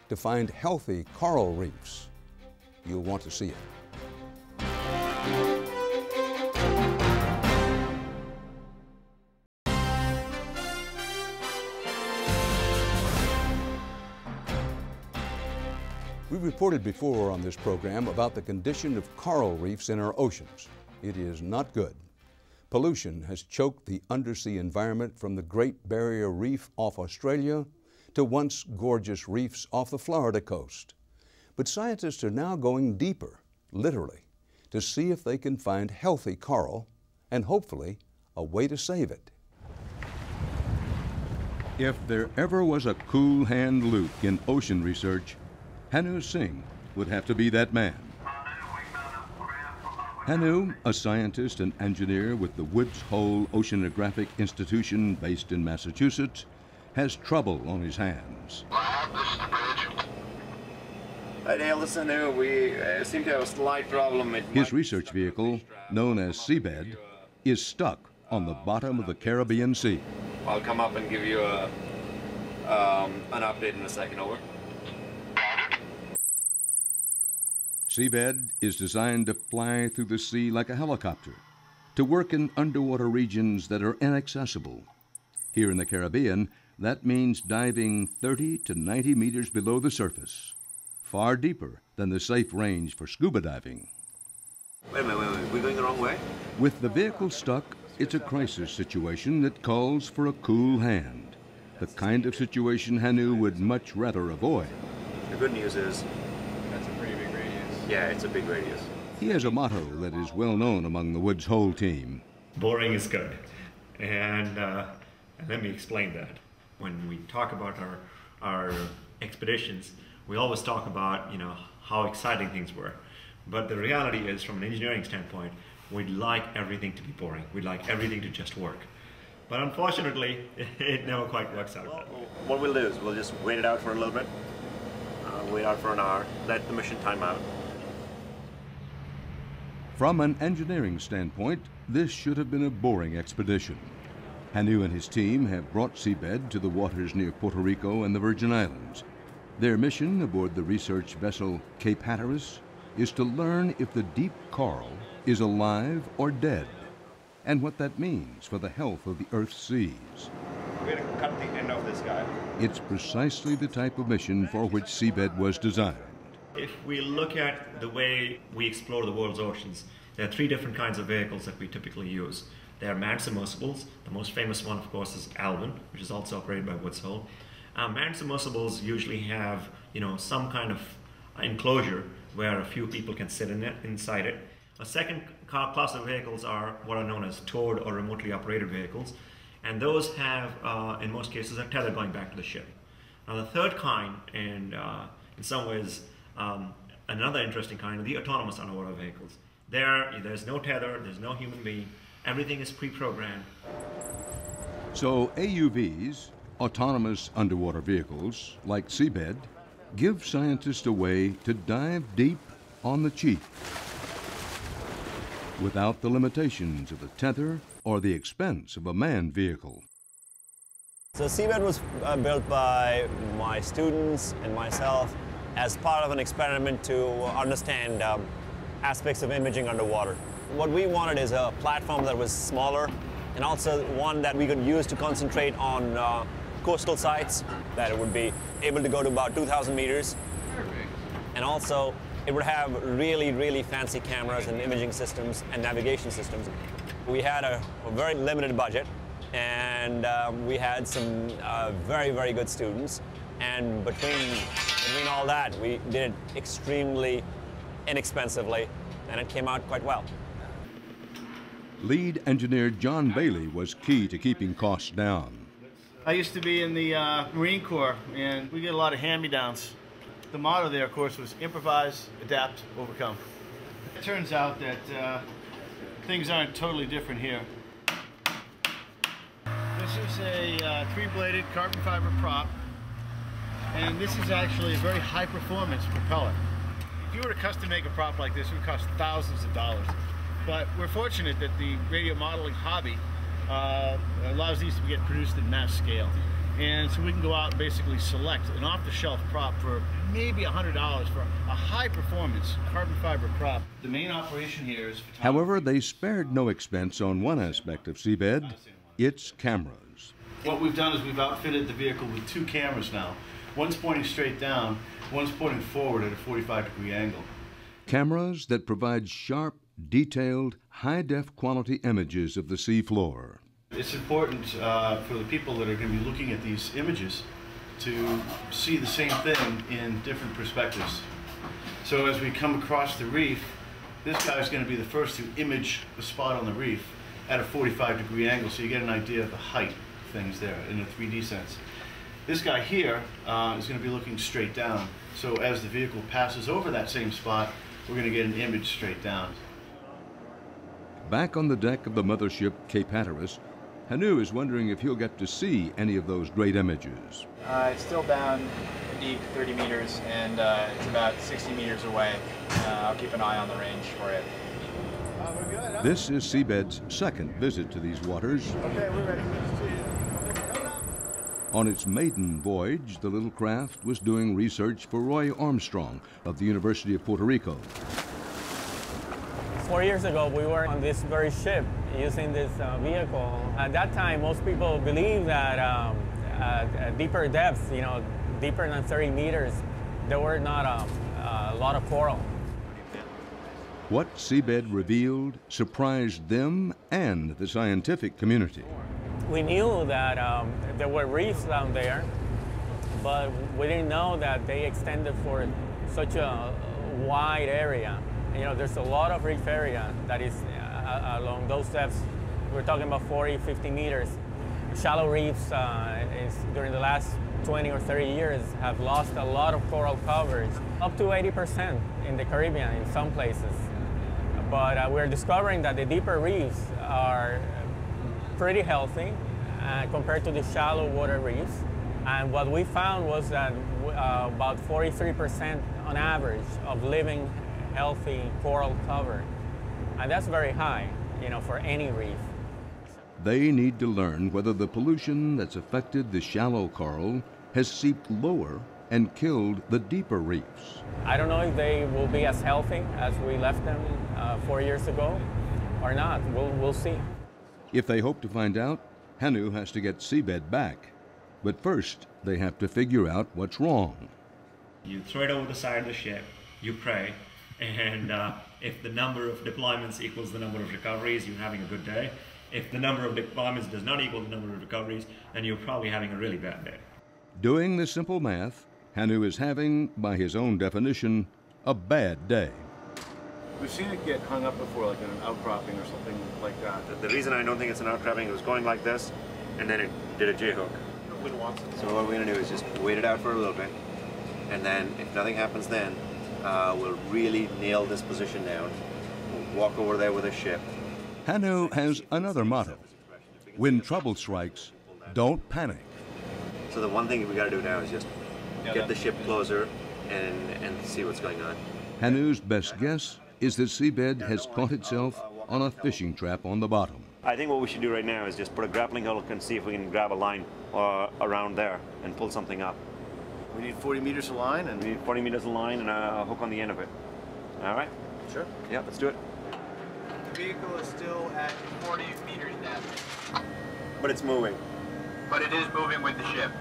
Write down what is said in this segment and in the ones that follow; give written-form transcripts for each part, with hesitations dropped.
to find healthy coral reefs. You'll want to see it. We reported before on this program about the condition of coral reefs in our oceans. It is not good. Pollution has choked the undersea environment from the Great Barrier Reef off Australia to once gorgeous reefs off the Florida coast. But scientists are now going deeper, literally, to see if they can find healthy coral and hopefully a way to save it. If there ever was a cool hand Luke in ocean research, Hanu Singh would have to be that man. Hanu, a scientist and engineer with the Woods Hole Oceanographic Institution based in Massachusetts, has trouble on his hands. Hi Dale, listen, we seem to have a slight problem. His research vehicle, known as Seabed, is stuck on the bottom of the Caribbean Sea. I'll come up and give you an update in a second, over. Seabed is designed to fly through the sea like a helicopter, to work in underwater regions that are inaccessible. Here in the Caribbean, that means diving 30 to 90 meters below the surface, far deeper than the safe range for scuba diving. Wait a minute, we're going the wrong way? With the vehicle stuck, it's a crisis situation that calls for a cool hand, the kind of situation Hanu would much rather avoid. The good news is, that's a pretty big radius. Yeah, it's a big radius. He has a motto that is well known among the Woods Hole team. Boring is good. And let me explain that. When we talk about our expeditions, we always talk about, how exciting things were. But the reality is, from an engineering standpoint, we'd like everything to be boring. We'd like everything to just work. But unfortunately, it never quite works out. What we'll do is we'll just wait it out for a little bit. Wait out for an hour, let the mission time out. From an engineering standpoint, this should have been a boring expedition. Hanu and his team have brought Seabed to the waters near Puerto Rico and the Virgin Islands. Their mission aboard the research vessel Cape Hatteras is to learn if the deep coral is alive or dead, and what that means for the health of the Earth's seas. We're going to cut the end of this guy. It's precisely the type of mission for which Seabed was designed. If we look at the way we explore the world's oceans, there are three different kinds of vehicles that we typically use. There are manned submersibles. The most famous one, of course, is Alvin, which is also operated by Woods Hole. Manned submersibles usually have, some kind of enclosure where a few people can sit inside it. A second class of vehicles are what are known as towed or remotely operated vehicles, and those have, in most cases, a tether going back to the ship. Now, the third kind, and in some ways, another interesting kind, are the autonomous underwater vehicles. There's no tether, there's no human being, everything is pre-programmed. So AUVs, autonomous underwater vehicles, like Seabed, give scientists a way to dive deep on the cheap, without the limitations of a tether or the expense of a manned vehicle. So Seabed was built by my students and myself as part of an experiment to understand aspects of imaging underwater. What we wanted is a platform that was smaller and also one that we could use to concentrate on coastal sites, that it would be able to go to about 2,000 meters. And also it would have really, really fancy cameras and imaging systems and navigation systems. We had a very limited budget, and we had some very, very good students. And between all that, we did it extremely inexpensively, and it came out quite well. Lead engineer John Bailey was key to keeping costs down. I used to be in the Marine Corps, and we get a lot of hand-me-downs. The motto there, of course, was improvise, adapt, overcome. It turns out that things aren't totally different here. This is a three-bladed carbon fiber prop, and this is actually a very high-performance propeller. If you were to custom make a prop like this, it would cost thousands of dollars. But we're fortunate that the radio modeling hobby allows these to get produced at mass scale. And so we can go out and basically select an off-the-shelf prop for maybe $100 for a high-performance carbon fiber prop. The main operation here is photography. However, they spared no expense on one aspect of Seabed, its cameras. What we've done is we've outfitted the vehicle with 2 cameras now. One's pointing straight down, one's pointing forward at a 45-degree angle. Cameras that provide sharp, detailed, high-def quality images of the sea floor. It's important for the people that are going to be looking at these images to see the same thing in different perspectives. So as we come across the reef, this guy is going to be the first to image the spot on the reef at a 45-degree angle, so you get an idea of the height of things there in a 3D sense. This guy here is going to be looking straight down, so as the vehicle passes over that same spot, we're going to get an image straight down. Back on the deck of the mothership Cape Hatteras, Hanu is wondering if he'll get to see any of those great images. It's still down deep 30 meters, and it's about 60 meters away. I'll keep an eye on the range for it. We're good, huh? This is Seabed's second visit to these waters. Okay, we're ready. On its maiden voyage, the little craft was doing research for Roy Armstrong of the University of Puerto Rico. 4 years ago, we were on this very ship using this vehicle. At that time, most people believed that at deeper depths, deeper than 30 meters, there were not a lot of coral. What Seabed revealed surprised them and the scientific community. We knew that there were reefs down there, but we didn't know that they extended for such a wide area. There's a lot of reef area that is along those depths. We're talking about 40, 50 meters. Shallow reefs during the last 20 or 30 years have lost a lot of coral coverage, up to 80% in the Caribbean in some places. But we're discovering that the deeper reefs are pretty healthy compared to the shallow water reefs. And what we found was that about 43% on average of living healthy coral cover. And that's very high, for any reef. They need to learn whether the pollution that's affected the shallow coral has seeped lower and killed the deeper reefs. I don't know if they will be as healthy as we left them 4 years ago or not. We'll see. If they hope to find out, Hanu has to get Seabed back. But first, they have to figure out what's wrong. You throw it over the side of the ship, you pray, and if the number of deployments equals the number of recoveries, you're having a good day. If the number of deployments does not equal the number of recoveries, then you're probably having a really bad day. Doing the simple math, Hanu is having, by his own definition, a bad day. We've seen it get hung up before, like in an outcropping or something like that. The reason I don't think it's an outcropping, it was going like this, and then it did a J-hook. So what we're going to do is just wait it out for a little bit, and then if nothing happens then, we'll really nail this position down. We'll walk over there with a ship. Hanu has another motto. When trouble strikes, don't panic. So the one thing we got to do now is just get the ship closer and see what's going on. Hanu's best guess is that Seabed has caught itself on a fishing trap on the bottom. I think what we should do right now is just put a grappling hook and see if we can grab a line around there and pull something up. We need 40 meters of line, and We need 40 meters of line and a hook on the end of it. All right? sure. Yeah, let's do it. The vehicle is still at 40 meters depth, But it's moving. but it is moving with the ship.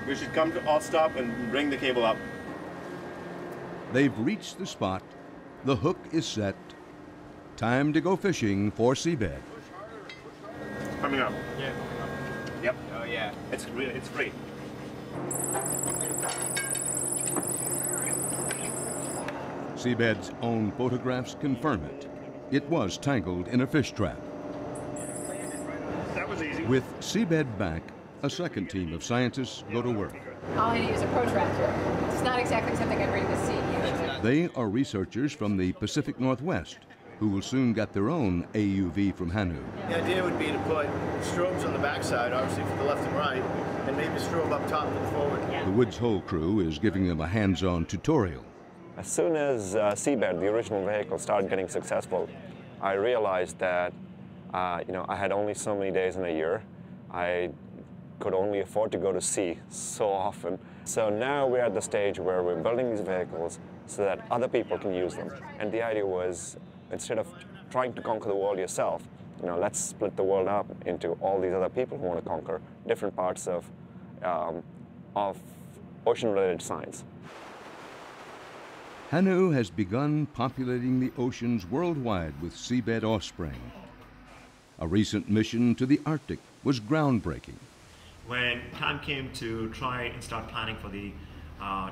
We should come to all stop and bring the cable up. They've reached the spot. The hook is set. Time to go fishing for Seabed. Coming up. Yeah. Yep. Oh yeah. It's free. Seabed's own photographs confirm it. It was tangled in a fish trap. That was easy. With Seabed back, a second team of scientists go to work. All I need is a protractor. It's not exactly something I bring to sea usually. They are researchers from the Pacific Northwest who will soon get their own AUV from Hanu. The idea would be to put strobes on the backside, obviously for the left and right, and maybe a strobe up top and forward. The Woods Hole crew is giving them a hands-on tutorial. As soon as Seabed, the original vehicle, started getting successful, I realized that I had only so many days in a year. I could only afford to go to sea so often. So now we're at the stage where we're building these vehicles so that other people can use them. And the idea was, instead of trying to conquer the world yourself, let's split the world up into all these other people who want to conquer different parts of ocean-related science. Hanu has begun populating the oceans worldwide with seabed offspring. A recent mission to the Arctic was groundbreaking. When time came to try and start planning for the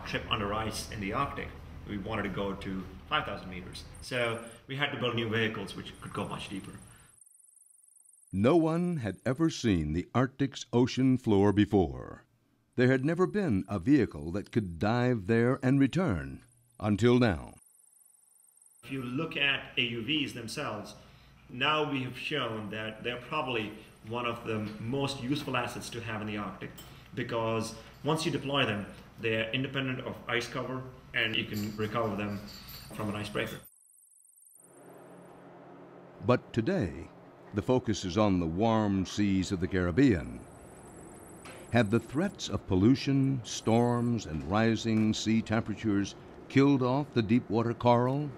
trip under ice in the Arctic, we wanted to go to 5,000 meters. So we had to build new vehicles which could go much deeper. No one had ever seen the Arctic's ocean floor before. There had never been a vehicle that could dive there and return, until now. If you look at AUVs themselves, now we have shown that they're probably one of the most useful assets to have in the Arctic, because once you deploy them, they're independent of ice cover and you can recover them from an icebreaker. But today, the focus is on the warm seas of the Caribbean. Have the threats of pollution, storms, and rising sea temperatures killed off the deep-water coral?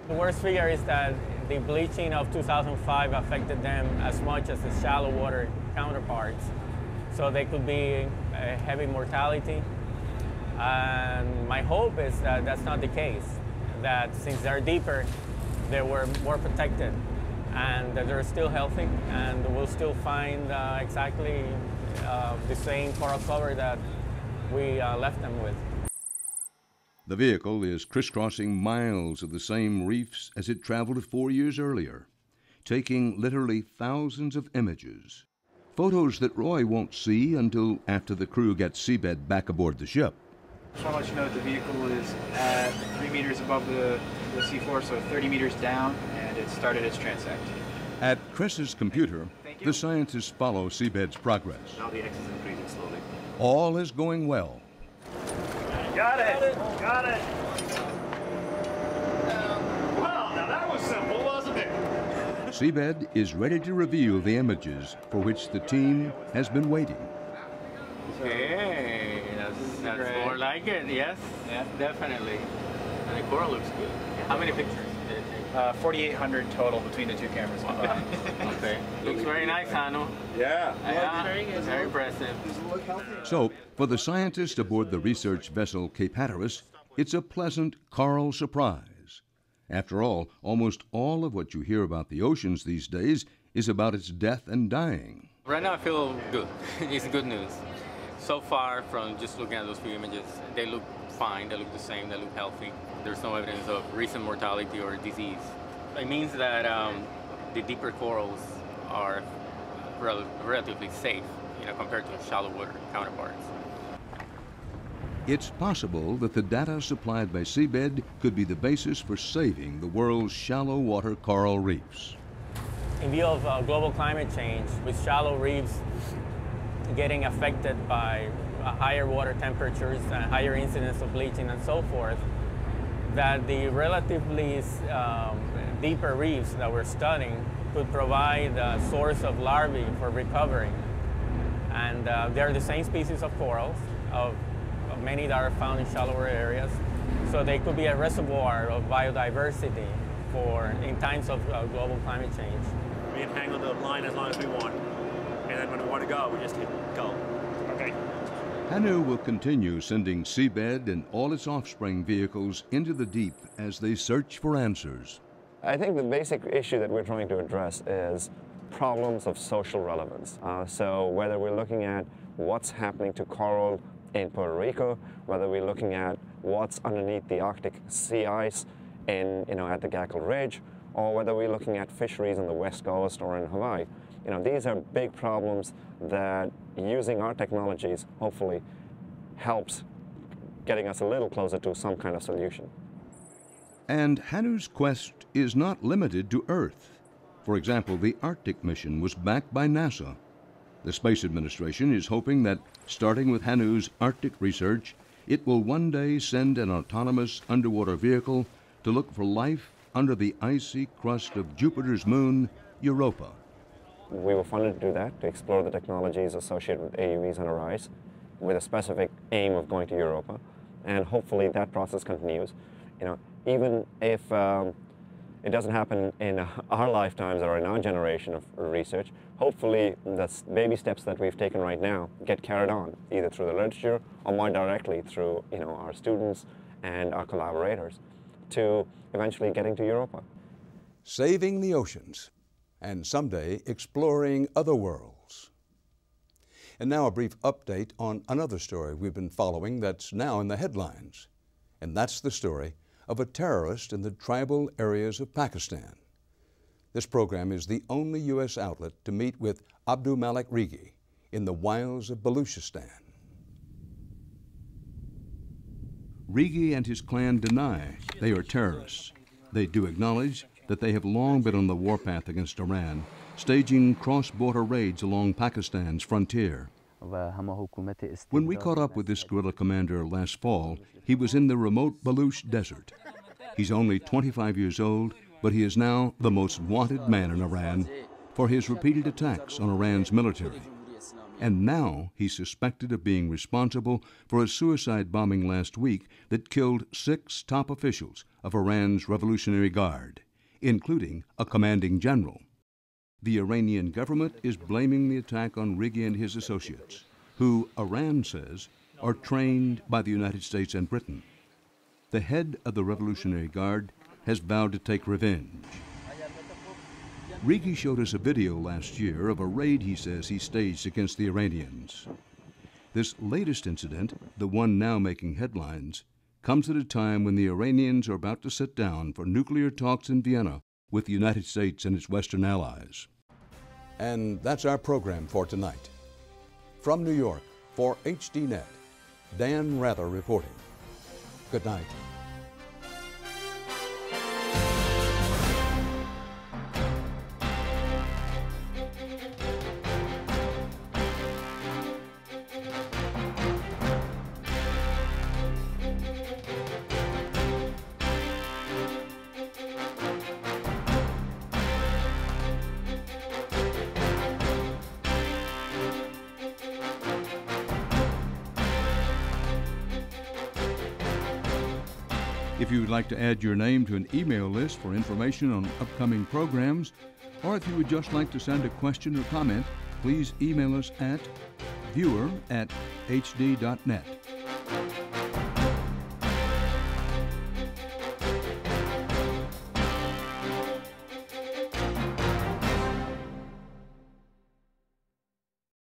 The worst figure is that the bleaching of 2005 affected them as much as the shallow water counterparts. So they could be a heavy mortality. And my hope is that that's not the case, that since they're deeper, they were more protected and that they're still healthy and we'll still find exactly the same coral cover that we left them with. The vehicle is crisscrossing miles of the same reefs as it traveled 4 years earlier, taking literally thousands of images. Photos that Roy won't see until after the crew gets Seabed back aboard the ship. Just want to let you know that the vehicle is at 3 meters above the seafloor, so 30 meters down, and it started its transect. At Chris's computer, the scientists follow Seabed's progress. Now the X is increasing slowly. All is going well. Got it! Got it! Well, now that was simple, wasn't it? Seabed is ready to reveal the images for which the team has been waiting. Okay, that's more like it, yes, yeah, definitely. And the coral looks good. How many pictures did it take? 4,800 total between the two cameras. Okay. Looks very nice, Hanu. Yeah. Yeah, very impressive. So, for the scientists aboard the research vessel Cape Hatteras, it's a pleasant coral surprise. After all, almost all of what you hear about the oceans these days is about its death and dying. Right now I feel good. It's good news. So far from just looking at those few images, they look fine, they look the same, they look healthy. There's no evidence of recent mortality or disease. It means that the deeper corals are relatively safe, compared to shallow water counterparts. It's possible that the data supplied by Seabed could be the basis for saving the world's shallow water coral reefs. In view of global climate change, with shallow reefs getting affected by higher water temperatures and higher incidence of bleaching and so forth, that the relatively deeper reefs that we're studying could provide a source of larvae for recovery. And they're the same species of corals, of many that are found in shallower areas. So they could be a reservoir of biodiversity in times of global climate change. We can hang on the line as long as we want, and then when we want to go, we just hit go. Okay. Hanu will continue sending Seabed and all its offspring vehicles into the deep as they search for answers. I think the basic issue that we're trying to address is problems of social relevance. So whether we're looking at what's happening to coral in Puerto Rico, whether we're looking at what's underneath the Arctic sea ice at the Gackle Ridge, or whether we're looking at fisheries on the West Coast or in Hawaii. These are big problems that using our technologies hopefully helps getting us a little closer to some kind of solution. And Hanu's quest is not limited to Earth. For example, the Arctic mission was backed by NASA. The Space Administration is hoping that, starting with Hanu's Arctic research, it will one day send an autonomous underwater vehicle to look for life under the icy crust of Jupiter's moon, Europa. We were funded to do that, to explore the technologies associated with AUVs on a rise, with a specific aim of going to Europa, and hopefully that process continues. You know, even if it doesn't happen in our lifetimes or in our generation of research, hopefully the baby steps that we've taken right now get carried on, either through the literature or more directly through, you know, our students and our collaborators, to eventually getting to Europa. Saving the oceans, and someday exploring other worlds. And now a brief update on another story we've been following that's now in the headlines. And that's the story of a terrorist in the tribal areas of Pakistan. This program is the only U.S. outlet to meet with Abdul Malik Rigi in the wilds of Baluchistan. Rigi and his clan deny they are terrorists. They do acknowledge that they have long been on the warpath against Iran, staging cross-border raids along Pakistan's frontier. When we caught up with this guerrilla commander last fall, he was in the remote Baluch desert. He's only 25 years old, but he is now the most wanted man in Iran for his repeated attacks on Iran's military. And now he's suspected of being responsible for a suicide bombing last week that killed 6 top officials of Iran's Revolutionary Guard, including a commanding general. The Iranian government is blaming the attack on Rigi and his associates, who Iran says are trained by the United States and Britain. The head of the Revolutionary Guard has vowed to take revenge. Rigi showed us a video last year of a raid he says he staged against the Iranians. This latest incident, the one now making headlines, comes at a time when the Iranians are about to sit down for nuclear talks in Vienna with the United States and its Western allies. And that's our program for tonight. From New York, for HDNet, Dan Rather reporting. Good night. If you would like to add your name to an email list for information on upcoming programs, or if you would just like to send a question or comment, please email us at viewer@hd.net.